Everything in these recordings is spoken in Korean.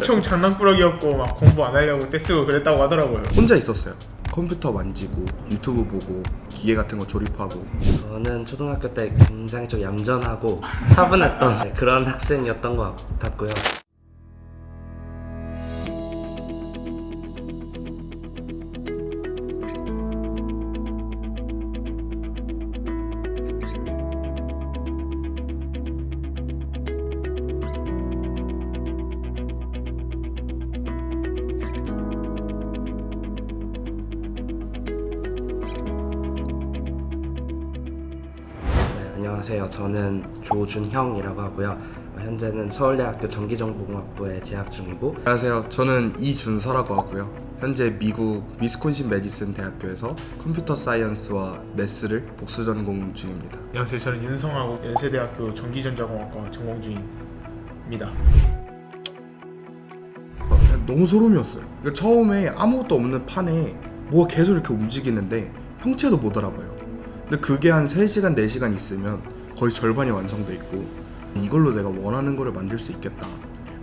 엄청 장난꾸러기였고 막 공부 안 하려고 떼쓰고 그랬다고 하더라고요. 혼자 있었어요. 컴퓨터 만지고 유튜브 보고 기계 같은 거 조립하고. 저는 초등학교 때 굉장히 좀 얌전하고 차분했던 그런 학생이었던 것 같고요. 안녕하세요. 저는 조준형이라고 하고요. 현재는 서울대학교 전기정보공학부에 재학 중이고. 안녕하세요. 저는 이준서라고 하고요. 현재 미국 위스콘신 매디슨 대학교에서 컴퓨터 사이언스와 매스를 복수 전공 중입니다. 안녕하세요. 저는 윤성하고 연세대학교 전기전자공학과 전공 중입니다. 너무 소름이었어요. 그러니까 처음에 아무것도 없는 판에 뭐가 계속 이렇게 움직이는데 형체도 못 알아봐요. 근데 그게 한 3시간, 4시간 있으면 거의 절반이 완성돼 있고, 이걸로 내가 원하는 거를 만들 수 있겠다.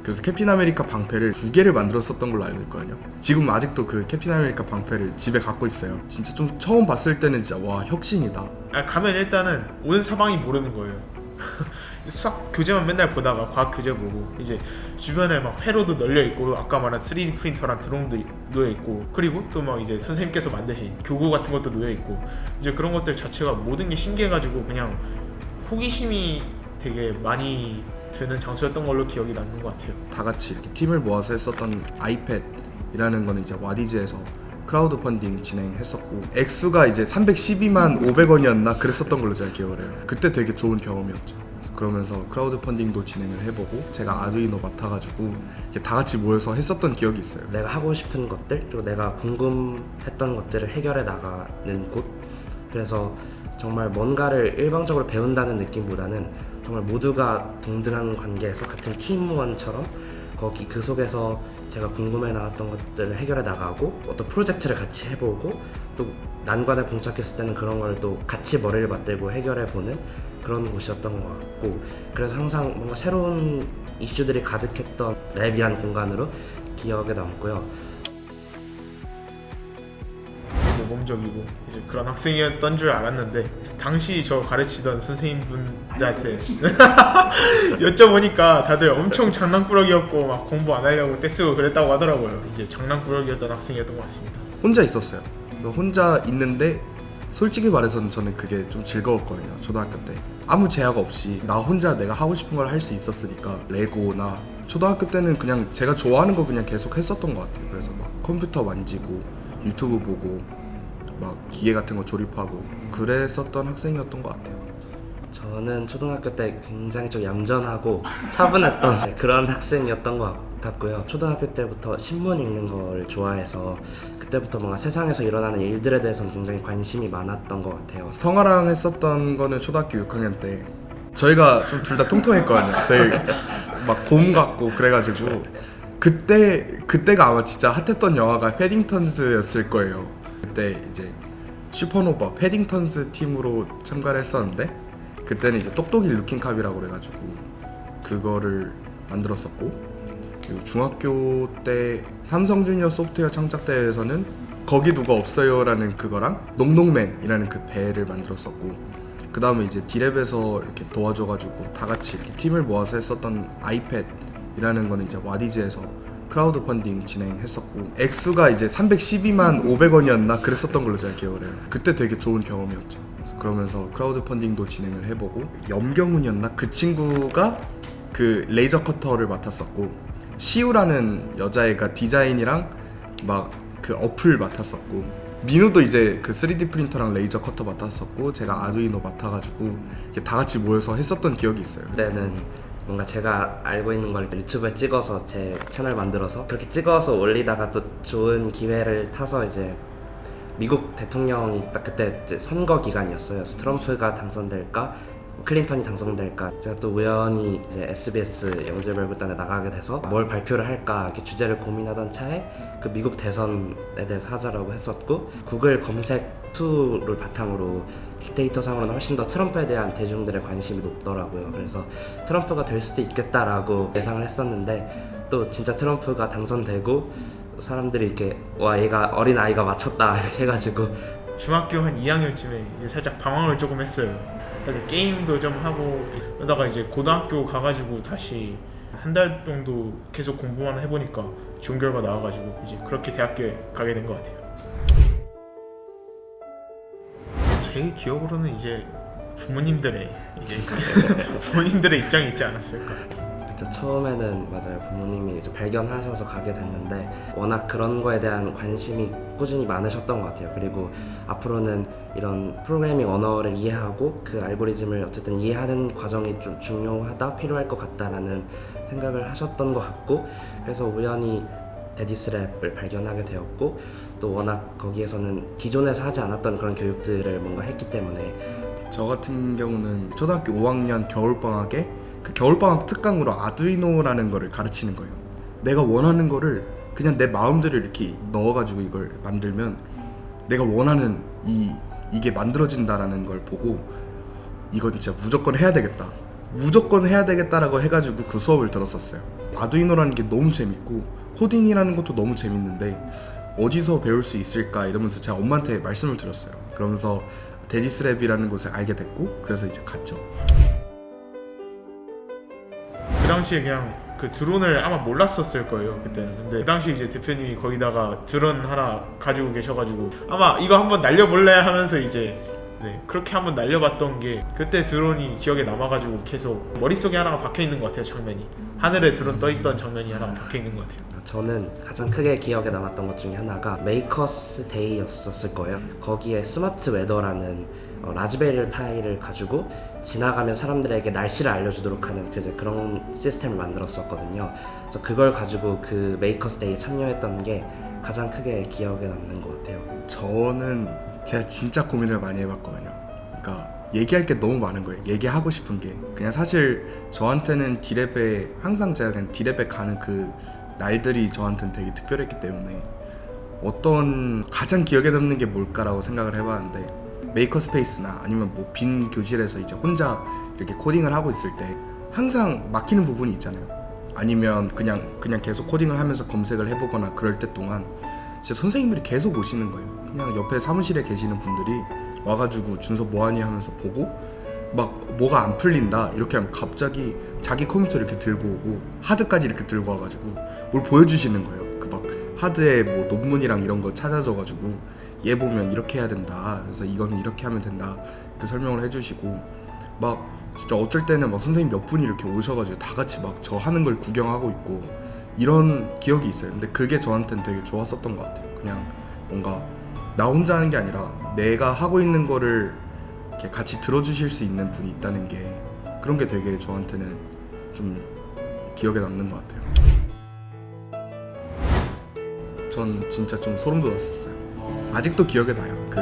그래서 캡틴 아메리카 방패를 2개를 만들었었던 걸로 알고 있거든요. 지금 아직도 그 캡틴 아메리카 방패를 집에 갖고 있어요. 진짜 좀 처음 봤을 때는 진짜 와, 혁신이다. 가면 일단은 온 사방이 모르는 거예요. 수학 교재만 맨날 보다가 과학 교재 보고 이제 주변에 막 회로도 널려 있고 아까 말한 3D 프린터랑 드론도 놓여 있고, 그리고 또 막 이제 선생님께서 만드신 교구 같은 것도 놓여 있고, 이제 그런 것들 자체가 모든 게 신기해가지고 그냥 호기심이 되게 많이 드는 장소였던 걸로 기억이 남는 것 같아요. 다 같이 이렇게 팀을 모아서 했었던 아이패드이라는 거는 이제 와디즈에서 크라우드 펀딩 진행했었고, 액수가 이제 312만 500원이었나 그랬었던 걸로 제가 기억을 해요. 그때 되게 좋은 경험이었죠. 그러면서 크라우드 펀딩도 진행을 해보고 제가 아두이노 맡아가지고 다 같이 모여서 했었던 기억이 있어요. 내가 하고 싶은 것들, 그리고 내가 궁금했던 것들을 해결해 나가는 곳. 그래서 정말 뭔가를 일방적으로 배운다는 느낌보다는 정말 모두가 동등한 관계에서 같은 팀원처럼 거기 그 속에서 제가 궁금해 나왔던 것들을 해결해 나가고, 어떤 프로젝트를 같이 해보고, 또 난관에 봉착했을 때는 그런 걸 또 같이 머리를 맞대고 해결해 보는 그런 곳이었던 것 같고, 그래서 항상 뭔가 새로운 이슈들이 가득했던 랩이라는 공간으로 기억에 남고요. 모범적이고 이제 그런 학생이었던 줄 알았는데, 당시 저 가르치던 선생님분들한테 여쭤보니까 다들 엄청 장난꾸러기였고 막 공부 안 하려고 떼쓰고 그랬다고 하더라고요. 이제 장난꾸러기였던 학생이었던 것 같습니다. 혼자 있었어요. 혼자 있는데 솔직히 말해서는 저는 그게 좀 즐거웠거든요. 초등학교 때 아무 제약 없이 나 혼자 내가 하고 싶은 걸 할 수 있었으니까, 레고나 초등학교 때는 그냥 제가 좋아하는 거 그냥 계속 했었던 것 같아요. 그래서 막 컴퓨터 만지고 유튜브 보고 막 기계 같은 거 조립하고 그랬었던 학생이었던 것 같아요. 저는 초등학교 때 굉장히 좀 얌전하고 차분했던 그런 학생이었던 것 같고요. 초등학교 때부터 신문 읽는 걸 좋아해서 그때부터 뭔가 세상에서 일어나는 일들에 대해서는 굉장히 관심이 많았던 것 같아요. 성아랑 했었던 거는 초등학교 6학년 때 저희가 좀 둘 다 통통했거든요. 되게 막 곰 같고 그래가지고 그때가 아마 진짜 핫했던 영화가 패딩턴스였을 거예요. 그때 이제 슈퍼노바 패딩턴스 팀으로 참가를 했었는데, 그때는 이제 똑똑이 루킹캅이라고 그래가지고 그거를 만들었었고, 그리고 중학교 때 삼성주니어 소프트웨어 창작대회에서는 거기 누가 없어요라는 그거랑 농농맨이라는 그 배를 만들었었고, 그 다음에 이제 디랩에서 이렇게 도와줘가지고 다 같이 이렇게 팀을 모아서 했었던 아이패드이라는 거는 이제 와디즈에서 크라우드 펀딩 진행했었고, 액수가 이제 312만 500원이었나 그랬었던 걸로 제가 기억을 해요. 그때 되게 좋은 경험이었죠. 그러면서 크라우드 펀딩도 진행을 해보고, 염경훈이었나? 그 친구가 그 레이저 커터를 맡았었고, 시우라는 여자애가 디자인이랑 막 그 어플 맡았었고, 민우도 이제 그 3D 프린터랑 레이저 커터 맡았었고, 제가 아두이노 맡아가지고 다 같이 모여서 했었던 기억이 있어요. 그때는 뭔가 제가 알고 있는 걸 유튜브에 찍어서 제 채널 만들어서 그렇게 찍어서 올리다가 또 좋은 기회를 타서 이제 미국 대통령이 딱 그때 이제 선거 기간이었어요. 그래서 트럼프가 당선될까 클린턴이 당선될까, 제가 또 우연히 이제 SBS 영재별극단에 나가게 돼서 뭘 발표를 할까 이렇게 주제를 고민하던 차에 그 미국 대선에 대해서 하자라고 했었고, 구글 검색 툴을 바탕으로 빅데이터 상으로는 훨씬 더 트럼프에 대한 대중들의 관심이 높더라고요. 그래서 트럼프가 될 수도 있겠다라고 예상을 했었는데 또 진짜 트럼프가 당선되고 사람들이 이렇게 와 얘가 어린 아이가 맞췄다 이렇게 해가지고 중학교 한 2학년쯤에 이제 살짝 방황을 조금 했어요. 그래서 게임도 좀 하고 그러다가 이제 고등학교 가가지고 다시 한 달 정도 계속 공부만 해보니까 좋은 결과 나와가지고 이제 그렇게 대학교에 가게 된 것 같아요. 제 기억으로는 이제 부모님들의 입장이 있지 않았을까. 그쵸, 처음에는 맞아요. 부모님이 이제 발견하셔서 가게 됐는데 워낙 그런 거에 대한 관심이 꾸준히 많으셨던 것 같아요. 그리고 앞으로는 이런 프로그래밍 언어를 이해하고 그 알고리즘을 어쨌든 이해하는 과정이 좀 중요하다, 필요할 것 같다라는 생각을 하셨던 것 같고, 그래서 우연히 데디스랩을 발견하게 되었고, 또 워낙 거기에서는 기존에서 하지 않았던 그런 교육들을 뭔가 했기 때문에. 저 같은 경우는 초등학교 5학년 겨울방학에 그 겨울방학 특강으로 아두이노라는 거를 가르치는 거예요. 내가 원하는 거를 그냥 내 마음대로 이렇게 넣어가지고 이걸 만들면 내가 원하는 이게 만들어진다라는 걸 보고 이건 진짜 무조건 해야 되겠다라고 해가지고 그 수업을 들었었어요. 아두이노라는 게 너무 재밌고 코딩이라는 것도 너무 재밌는데 어디서 배울 수 있을까 이러면서 제가 엄마한테 말씀을 드렸어요. 그러면서 데디스랩이라는 곳을 알게 됐고 그래서 이제 갔죠. 그 당시에 그냥 그 드론을 아마 몰랐었을 거예요 그때는. 근데 그 당시 이제 대표님이 거기다가 드론 하나 가지고 계셔가지고 아마 이거 한번 날려볼래 하면서 이제 그렇게 한번 날려봤던 게 그때 드론이 기억에 남아가지고 계속 머릿속에 하나가 박혀있는 것 같아요. 장면이 하늘에 드론 떠있던 장면이 하나 박혀있는 것 같아요. 저는 가장 크게 기억에 남았던 것 중에 하나가 메이커스 데이였었을 거예요. 거기에 스마트 웨더라는 라즈베리 파이를 가지고 지나가면 사람들에게 날씨를 알려주도록 하는 그런 시스템을 만들었었거든요. 그래서 그걸 가지고 그 메이커스 데이에 참여했던 게 가장 크게 기억에 남는 것 같아요. 저는 제가 진짜 고민을 많이 해봤거든요. 그러니까 얘기할 게 너무 많은 거예요. 얘기하고 싶은 게 그냥 사실 저한테는 디랩에 항상 제가 그냥 디랩에 가는 그 날들이 저한테는 되게 특별했기 때문에 어떤 가장 기억에 남는 게 뭘까라고 생각을 해봤는데 메이커스페이스나 아니면 뭐 빈 교실에서 이제 혼자 이렇게 코딩을 하고 있을 때 항상 막히는 부분이 있잖아요. 아니면 그냥 계속 코딩을 하면서 검색을 해보거나 그럴 때 동안 진짜 선생님들이 계속 오시는 거예요. 그냥 옆에 사무실에 계시는 분들이 와가지고 준서 뭐하니 하면서 보고 막 뭐가 안 풀린다 이렇게 하면 갑자기 자기 컴퓨터 이렇게 들고 오고 하드까지 이렇게 들고 와가지고 뭘 보여주시는 거예요. 그 막 하드에 뭐 논문이랑 이런 거 찾아줘가지고 얘 보면 이렇게 해야 된다. 그래서 이거는 이렇게 하면 된다. 이렇게 설명을 해주시고 막 진짜 어쩔 때는 막 선생님 몇 분이 이렇게 오셔가지고 다 같이 막 저 하는 걸 구경하고 있고 이런 기억이 있어요. 근데 그게 저한테는 되게 좋았었던 것 같아요. 그냥 뭔가 나 혼자 하는 게 아니라 내가 하고 있는 거를 이렇게 같이 들어주실 수 있는 분이 있다는 게 그런 게 되게 저한테는 좀 기억에 남는 것 같아요. 전 진짜 좀 소름 돋았었어요. 아직도 기억에 나요. 그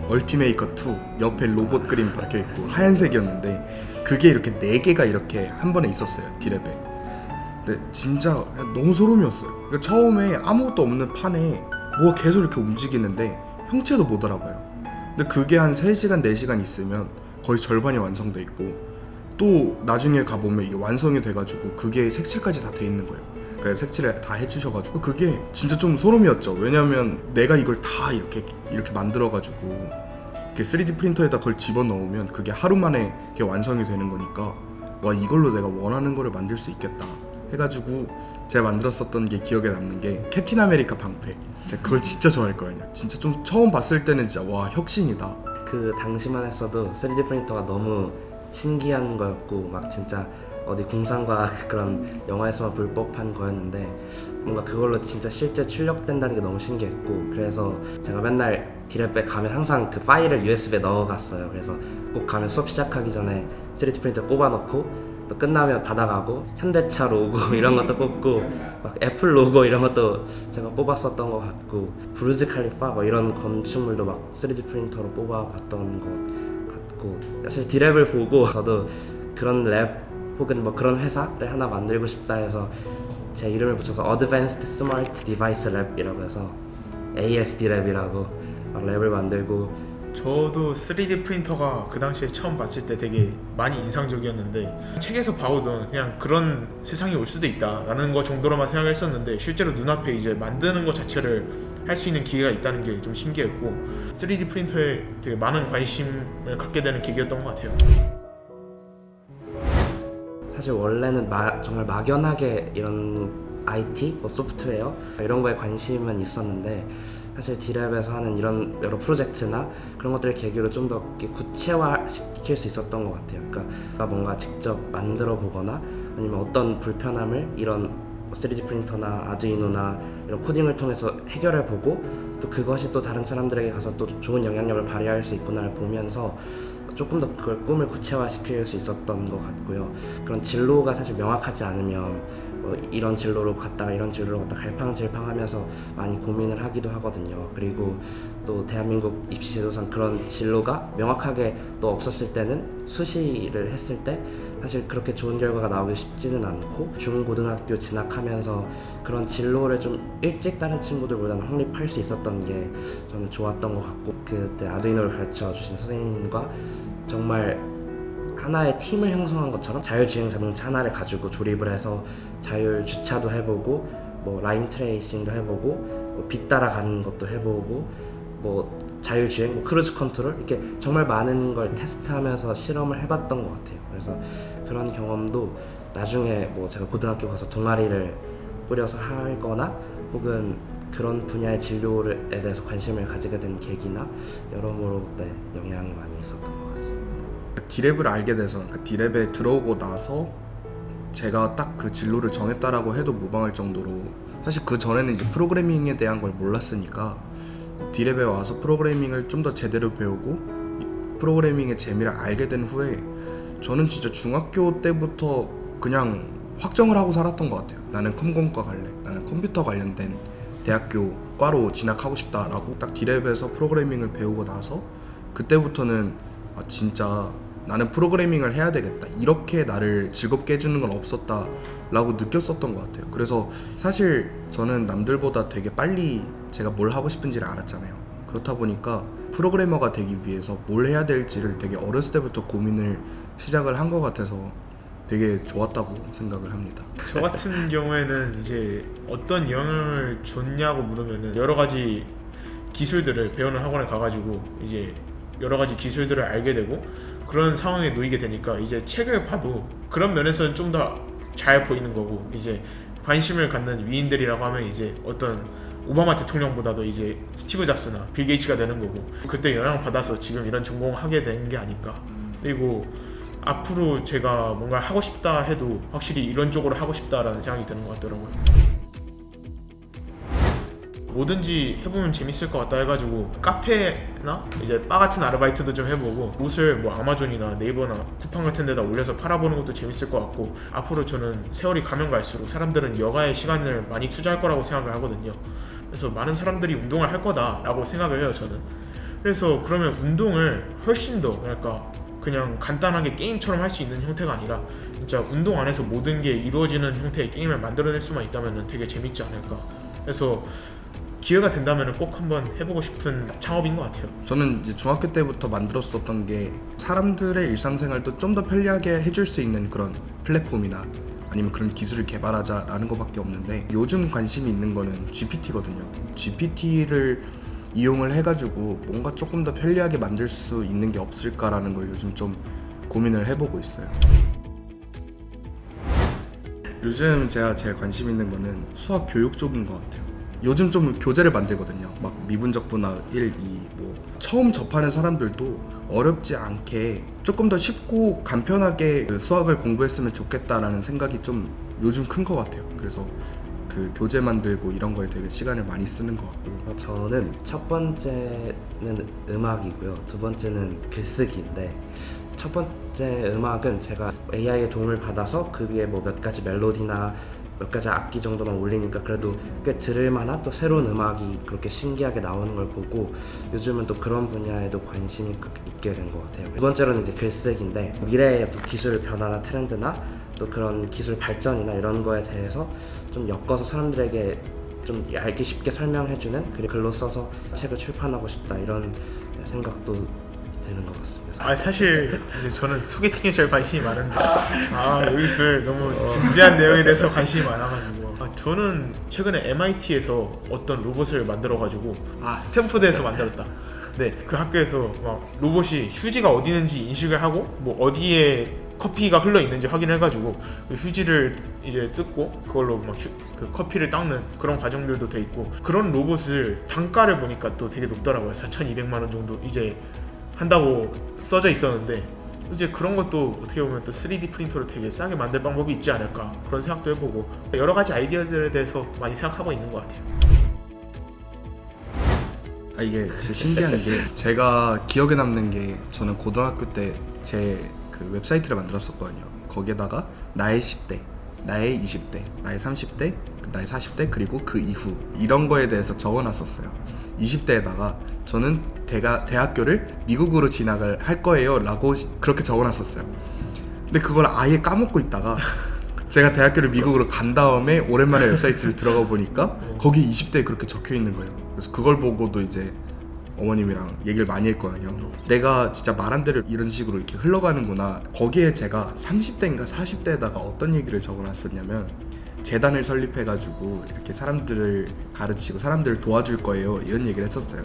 얼티메이커 2 옆에 로봇 그림 박혀 있고 하얀색이었는데 그게 이렇게 4개가 이렇게 한 번에 있었어요. 디랩에. 근데 진짜 너무 소름이었어요. 그러니까 처음에 아무것도 없는 판에 뭐가 계속 이렇게 움직이는데 형체도 못 알아봐요. 근데 그게 한 3시간, 4시간 있으면 거의 절반이 완성돼 있고 또 나중에 가보면 이게 완성이 돼가지고 그게 색칠까지 다 돼 있는 거예요. 그러니까 색칠을 다 해주셔가지고 그게 진짜 좀 소름이었죠. 왜냐면 내가 이걸 다 이렇게 만들어가지고 이렇게 3D 프린터에다 그걸 집어넣으면 그게 하루 만에 이렇게 완성이 되는 거니까 와 이걸로 내가 원하는 거를 만들 수 있겠다 해가지고 제가 만들었었던 게 기억에 남는 게 캡틴 아메리카 방패. 제가 그걸 진짜 좋아했거든요. 진짜 좀 처음 봤을 때는 진짜 와 혁신이다. 그 당시만 했어도 3D 프린터가 너무 신기한 거였고 막 진짜 어디 공상과 그런 영화에서만 볼 법한 거였는데 뭔가 그걸로 진짜 실제 출력된다는 게 너무 신기했고 그래서 제가 맨날 디랩에 가면 항상 그 파일을 USB에 넣어갔어요. 그래서 꼭 가면 수업 시작하기 전에 3D 프린터 꼽아놓고 또 끝나면 받아가고 현대차 로고 이런 것도 뽑고 막 애플 로고 이런 것도 제가 뽑았었던 것 같고 부르즈 칼리파 뭐 이런 건축물도 막 3D 프린터로 뽑아봤던 것 같고 사실 디랩을 보고 저도 그런 랩 혹은 뭐 그런 회사를 하나 만들고 싶다 해서 제 이름을 붙여서 Advanced Smart Device Lab이라고 해서 ASD 랩이라고 막 랩을 만들고 저도 3D 프린터가 그 당시에 처음 봤을 때 되게 많이 인상적이었는데 책에서 봐오던 그냥 그런 세상이 올 수도 있다라는 거 정도로만 생각했었는데 실제로 눈앞에 이제 만드는 것 자체를 할 수 있는 기회가 있다는 게 좀 신기했고 3D 프린터에 되게 많은 관심을 갖게 되는 계기였던 것 같아요. 사실 원래는 정말 막연하게 이런 IT, 소프트웨어 이런 거에 관심은 있었는데 사실 D랩에서 하는 이런 여러 프로젝트나 그런 것들을 계기로 좀 더 구체화시킬 수 있었던 것 같아요. 그러니까 뭔가 직접 만들어 보거나 아니면 어떤 불편함을 이런 3D 프린터나 아두이노나 이런 코딩을 통해서 해결해 보고 또 그것이 또 다른 사람들에게 가서 또 좋은 영향력을 발휘할 수 있구나를 보면서 조금 더 그걸 꿈을 구체화시킬 수 있었던 것 같고요. 그런 진로가 사실 명확하지 않으면 이런 진로로 갔다가 이런 진로로 갔다가 갈팡질팡하면서 많이 고민을 하기도 하거든요. 그리고 또 대한민국 입시 제도상 그런 진로가 명확하게 또 없었을 때는 수시를 했을 때 사실 그렇게 좋은 결과가 나오기 쉽지는 않고 중고등학교 진학하면서 그런 진로를 좀 일찍 다른 친구들보다는 확립할 수 있었던 게 저는 좋았던 것 같고 그때 아두이노를 가르쳐 주신 선생님과 정말 하나의 팀을 형성한 것처럼 자율주행 자동차 하나를 가지고 조립을 해서 자율 주차도 해보고 뭐 라인 트레이싱도 해보고 뭐 빛 따라가는 것도 해보고 뭐 자율주행, 뭐 크루즈 컨트롤 이렇게 정말 많은 걸 테스트하면서 실험을 해봤던 것 같아요. 그래서 그런 경험도 나중에 뭐 제가 고등학교 가서 동아리를 꾸려서 하거나 혹은 그런 분야의 진로에 대해서 관심을 가지게 된 계기나 여러모로 영향이 많이 있었던 것 같습니다. D랩을 알게 돼서 그러니까 D랩에 들어오고 나서 제가 딱 그 진로를 정했다라고 해도 무방할 정도로 사실 그 전에는 이제 프로그래밍에 대한 걸 몰랐으니까 D랩에 와서 프로그래밍을 좀 더 제대로 배우고 프로그래밍의 재미를 알게 된 후에 저는 진짜 중학교 때부터 그냥 확정을 하고 살았던 것 같아요. 나는 컴공과 갈래. 나는 컴퓨터 관련된 대학교 과로 진학하고 싶다라고 딱 D랩에서 프로그래밍을 배우고 나서 그때부터는 진짜 나는 프로그래밍을 해야 되겠다. 이렇게 나를 즐겁게 해주는 건 없었다 라고 느꼈었던 것 같아요. 그래서 사실 저는 남들보다 되게 빨리 제가 뭘 하고 싶은지를 알았잖아요. 그렇다 보니까 프로그래머가 되기 위해서 뭘 해야 될지를 되게 어렸을 때부터 고민을 시작을 한 것 같아서 되게 좋았다고 생각을 합니다. 저 같은 경우에는 이제 어떤 영향을 줬냐고 물으면은 여러 가지 기술들을 배우는 학원에 가가지고 이제 여러 가지 기술들을 알게 되고 그런 상황에 놓이게 되니까 이제 책을 봐도 그런 면에서는 좀 더 잘 보이는 거고 이제 관심을 갖는 위인들이라고 하면 이제 어떤 오바마 대통령보다도 이제 스티브 잡스나 빌 게이츠가 되는 거고 그때 영향을 받아서 지금 이런 전공을 하게 된 게 아닌가. 그리고 앞으로 제가 뭔가 하고 싶다 해도 확실히 이런 쪽으로 하고 싶다라는 생각이 드는 것 같더라고요. 뭐든지 해보면 재밌을 것 같다 해가지고 카페나 이제 바 같은 아르바이트도 좀 해보고 옷을 뭐 아마존이나 네이버나 쿠팡 같은 데다 올려서 팔아보는 것도 재밌을 것 같고 앞으로 저는 세월이 가면 갈수록 사람들은 여가에 시간을 많이 투자할 거라고 생각을 하거든요. 그래서 많은 사람들이 운동을 할 거다라고 생각을 해요 저는. 그래서 그러면 운동을 훨씬 더 그냥 간단하게 게임처럼 할 수 있는 형태가 아니라 진짜 운동 안에서 모든 게 이루어지는 형태의 게임을 만들어낼 수만 있다면 되게 재밌지 않을까. 그래서 기회가 된다면 꼭 한번 해보고 싶은 창업인 것 같아요. 저는 이제 중학교 때부터 만들었었던 게 사람들의 일상생활도 좀 더 편리하게 해줄 수 있는 그런 플랫폼이나 아니면 그런 기술을 개발하자라는 것밖에 없는데 요즘 관심이 있는 거는 GPT거든요. GPT를 이용을 해가지고 뭔가 조금 더 편리하게 만들 수 있는 게 없을까라는 걸 요즘 좀 고민을 해보고 있어요. 요즘 제가 제일 관심 있는 거는 수학 교육 쪽인 것 같아요. 요즘 좀 교재를 만들거든요. 막 미분적분화 1, 2 뭐 처음 접하는 사람들도 어렵지 않게 조금 더 쉽고 간편하게 수학을 공부했으면 좋겠다라는 생각이 좀 요즘 큰 것 같아요. 그래서 그 교재 만들고 이런 거에 되게 시간을 많이 쓰는 것 같고 저는 첫 번째는 음악이고요. 두 번째는 글쓰기인데 첫 번째 음악은 제가 AI의 도움을 받아서 그 위에 뭐 몇 가지 멜로디나 몇 가지 악기 정도만 올리니까 그래도 꽤 들을만한 또 새로운 음악이 그렇게 신기하게 나오는 걸 보고 요즘은 또 그런 분야에도 관심이 있게 된 것 같아요. 두 번째로는 이제 글쓰기인데 미래의 또 기술 변화나 트렌드나 또 그런 기술 발전이나 이런 거에 대해서 좀 엮어서 사람들에게 좀 알기 쉽게 설명해주는 글로 써서 책을 출판하고 싶다 이런 생각도 드는 것 같습니다. 아 사실 이제 저는 소개팅에 제일 관심이 많은데 여기 둘 너무 진지한 내용에 대해서 관심이 많아가지고 저는 최근에 MIT에서 어떤 로봇을 만들어가지고 스탠포드에서 만들었다. 네, 그 학교에서 막 로봇이 휴지가 어디 있는지 인식을 하고 뭐 어디에 커피가 흘러 있는지 확인해가지고 그 휴지를 이제 뜯고 그걸로 막 그 커피를 닦는 그런 과정들도 돼 있고 그런 로봇을 단가를 보니까 또 되게 높더라고요. 4,200만 원 정도 이제 한다고 써져 있었는데 이제 그런 것도 어떻게 보면 또 3D 프린터로 되게 싸게 만들 방법이 있지 않을까 그런 생각도 해보고 여러 가지 아이디어들에 대해서 많이 생각하고 있는 것 같아요. 이게 진짜 신기한 게 제가 기억에 남는 게 저는 고등학교 때 제 그 웹사이트를 만들었었거든요. 거기에다가 나의 10대, 나의 20대, 나의 30대, 나의 40대 그리고 그 이후 이런 거에 대해서 적어놨었어요. 20대에다가 저는 대학교를 미국으로 진학을 할 거예요 라고 그렇게 적어놨었어요. 근데 그걸 아예 까먹고 있다가 제가 대학교를 미국으로 간 다음에 오랜만에 웹사이트를 들어가 보니까 거기 20대에 그렇게 적혀 있는 거예요. 그래서 그걸 보고도 이제 어머님이랑 얘기를 많이 했거든요. 내가 진짜 말한 대로 이런 식으로 이렇게 흘러가는구나. 거기에 제가 30대인가 40대에다가 어떤 얘기를 적어놨었냐면 재단을 설립해가지고 이렇게 사람들을 가르치고 사람들을 도와줄 거예요 이런 얘기를 했었어요.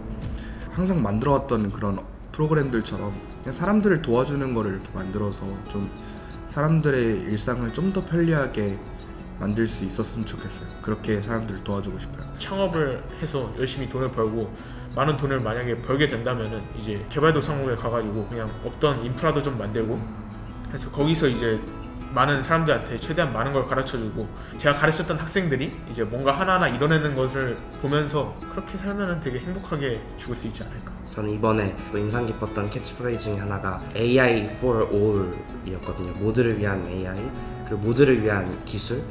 항상 만들어왔던 그런 프로그램들처럼 그냥 사람들을 도와주는 거를 이렇게 만들어서 좀 사람들의 일상을 좀 더 편리하게 만들 수 있었으면 좋겠어요. 그렇게 사람들을 도와주고 싶어요. 창업을 해서 열심히 돈을 벌고 많은 돈을 만약에 벌게 된다면은 이제 개발도상국에 가가지고 그냥 없던 인프라도 좀 만들고 해서 거기서 이제 많은 사람들한테 최대한 많은 걸 가르쳐주고 제가 가르쳤던 학생들이 이제 뭔가 하나하나 이뤄내는 것을 보면서 그렇게 살면은 되게 행복하게 죽을 수 있지 않을까. 저는 이번에 또 인상 깊었던 캐치프레이즈 중에 하나가 AI for all 이었거든요. 모두를 위한 AI 그리고 모두를 위한 기술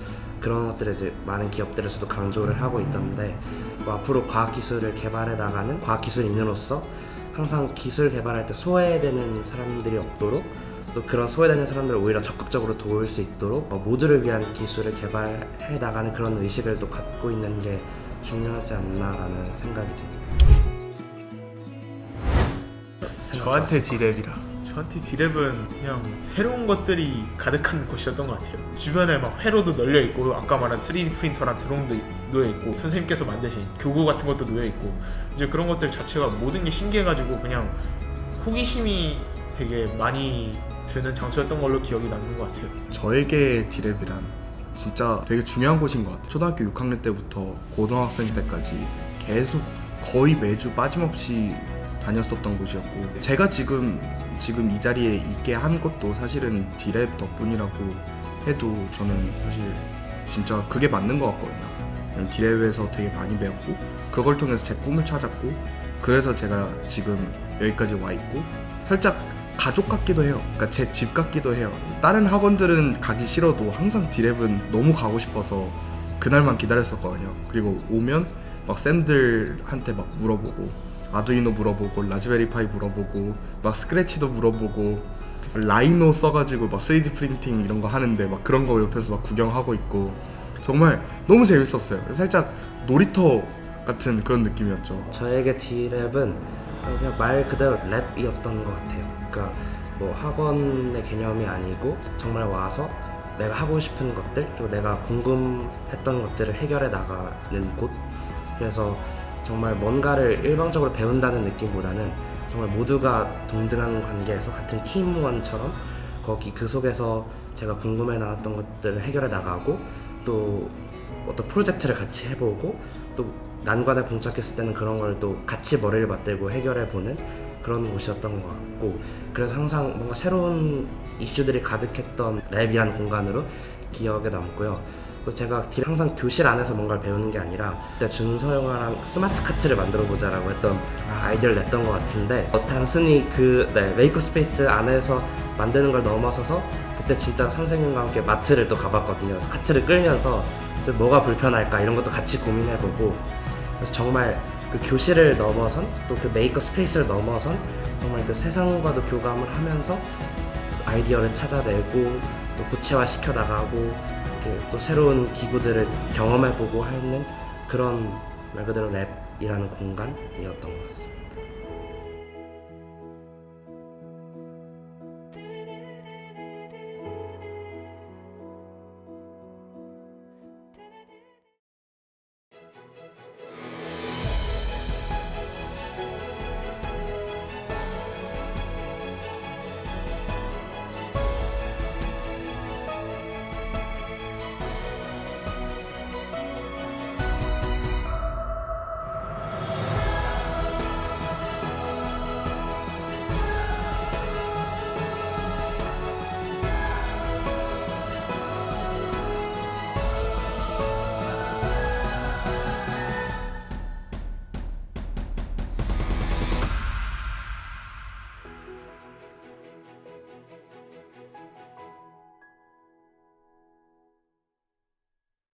그런 것들을 이제 많은 기업들에서도 강조를 하고 있던데 뭐 앞으로 과학기술을 개발해 나가는 과학기술인으로서 항상 기술 개발할 때 소외되는 사람들이 없도록 또 그런 소외되는 사람들을 오히려 적극적으로 도울 수 있도록 모두를 위한 기술을 개발해 나가는 그런 의식을 또 갖고 있는 게 중요하지 않나라는 생각이 듭니다. 저한테 디랩은 그냥 새로운 것들이 가득한 곳이었던 것 같아요. 주변에 막 회로도 널려 있고 아까 말한 3D 프린터랑 드론도 놓여 있고 선생님께서 만드신 교구 같은 것도 놓여 있고 이제 그런 것들 자체가 모든 게 신기해가지고 그냥 호기심이 되게 많이 드는 장소였던 걸로 기억이 남는 것 같아요. 저에게 디랩이란 진짜 되게 중요한 곳인 것 같아요. 초등학교 6학년 때부터 고등학생 때까지 계속 거의 매주 빠짐없이 다녔었던 곳이었고 제가 지금 이 자리에 있게 한 것도 사실은 디랩 덕분이라고 해도 저는 사실 진짜 그게 맞는 것 같거든요. 디랩에서 되게 많이 배웠고 그걸 통해서 제 꿈을 찾았고 그래서 제가 지금 여기까지 와 있고 살짝 가족 같기도 해요. 그러니까 제 집 같기도 해요. 다른 학원들은 가기 싫어도 항상 디랩은 너무 가고 싶어서 그날만 기다렸었거든요. 그리고 오면 막 쌤들한테 막 물어보고 아두이노 물어보고 라즈베리파이 물어보고 막 스크래치도 물어보고 라이노 써가지고 막 3D 프린팅 이런 거 하는데 막 그런 거 옆에서 막 구경하고 있고 정말 너무 재밌었어요. 살짝 놀이터 같은 그런 느낌이었죠. 저에게 디랩은 그냥 말 그대로 랩이었던 것 같아요. 그러니까 뭐 학원의 개념이 아니고 정말 와서 내가 하고 싶은 것들 그리고 내가 궁금했던 것들을 해결해 나가는 곳. 그래서 정말 뭔가를 일방적으로 배운다는 느낌보다는 정말 모두가 동등한 관계에서 같은 팀원처럼 거기 그 속에서 제가 궁금해 나왔던 것들을 해결해 나가고 또 어떤 프로젝트를 같이 해보고 또 난관에 봉착했을 때는 그런 걸 또 같이 머리를 맞대고 해결해보는 그런 곳이었던 것 같고 그래서 항상 뭔가 새로운 이슈들이 가득했던 랩이라는 공간으로 기억에 남고요. 또 제가 항상 교실 안에서 뭔가를 배우는 게 아니라 그때 준서 형아랑 스마트 카트를 만들어 보자라고 했던 아이디어를 냈던 것 같은데 단순히 그 메이커 스페이스 안에서 만드는 걸 넘어서서 그때 진짜 선생님과 함께 마트를 또 가봤거든요. 그래서 카트를 끌면서 또 뭐가 불편할까 이런 것도 같이 고민해보고 그래서 정말 그 교실을 넘어선 또 그 메이커 스페이스를 넘어선 정말 그 세상과도 교감을 하면서 아이디어를 찾아내고 또 구체화시켜 나가고 또 새로운 기구들을 경험해보고 하는 그런 말 그대로 랩이라는 공간이었던 것 같습니다.